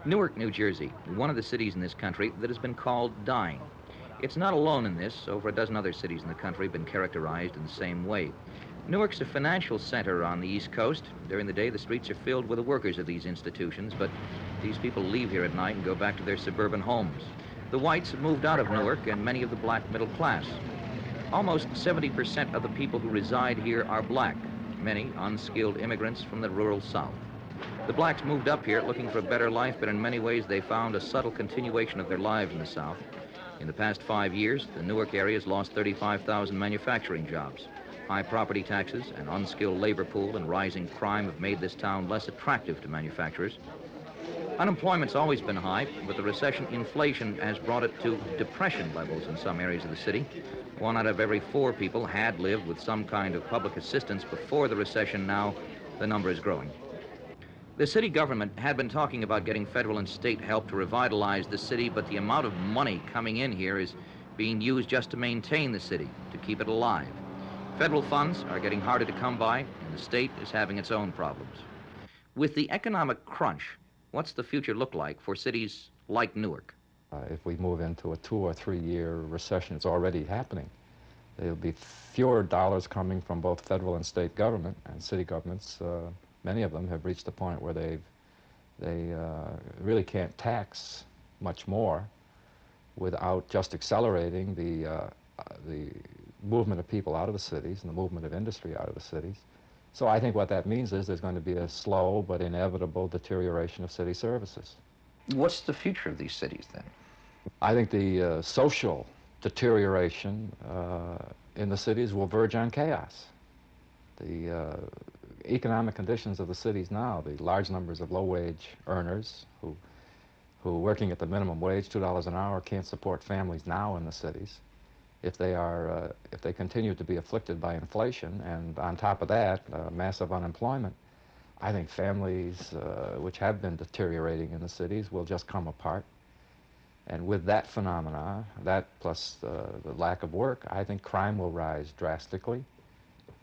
Newark, New Jersey, one of the cities in this country that has been called dying. It's not alone in this. Over a dozen other cities in the country have been characterized in the same way. Newark's a financial center on the East Coast. During the day, the streets are filled with the workers of these institutions, but these people leave here at night and go back to their suburban homes. The whites have moved out of Newark, and many of the black middle class. Almost 70% of the people who reside here are black, many unskilled immigrants from the rural South. The blacks moved up here looking for a better life, but in many ways they found a subtle continuation of their lives in the South. In the past 5 years, the Newark area has lost 35,000 manufacturing jobs. High property taxes, an unskilled labor pool, and rising crime have made this town less attractive to manufacturers. Unemployment's always been high, but the recession inflation has brought it to depression levels in some areas of the city. 1 out of every 4 people had lived with some kind of public assistance before the recession. Now the number is growing. The city government had been talking about getting federal and state help to revitalize the city, but the amount of money coming in here is being used just to maintain the city, to keep it alive. Federal funds are getting harder to come by, and the state is having its own problems. With the economic crunch, what's the future look like for cities like Newark? If we move into a 2 or 3 year recession, it's already happening. There'll be fewer dollars coming from both federal and state government, and city governments. Many of them have reached a point where they really can't tax much more without just accelerating the movement of people out of the cities and the movement of industry out of the cities. So I think what that means is there's going to be a slow but inevitable deterioration of city services. What's the future of these cities then? I think the social deterioration in the cities will verge on chaos. The economic conditions of the cities now, the large numbers of low-wage earners who working at the minimum wage, $2 an hour, can't support families now in the cities. If they continue to be afflicted by inflation, and on top of that, massive unemployment, I think families which have been deteriorating in the cities will just come apart. And with that phenomena, that plus the lack of work, I think crime will rise drastically,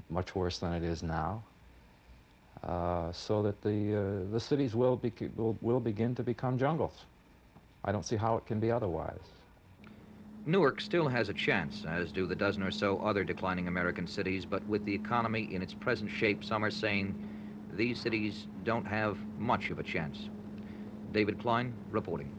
much worse than it is now, so that the cities will begin to become jungles. I don't see how it can be otherwise. Newark still has a chance, as do the dozen or so other declining American cities, but with the economy in its present shape, some are saying these cities don't have much of a chance. David Klein reporting.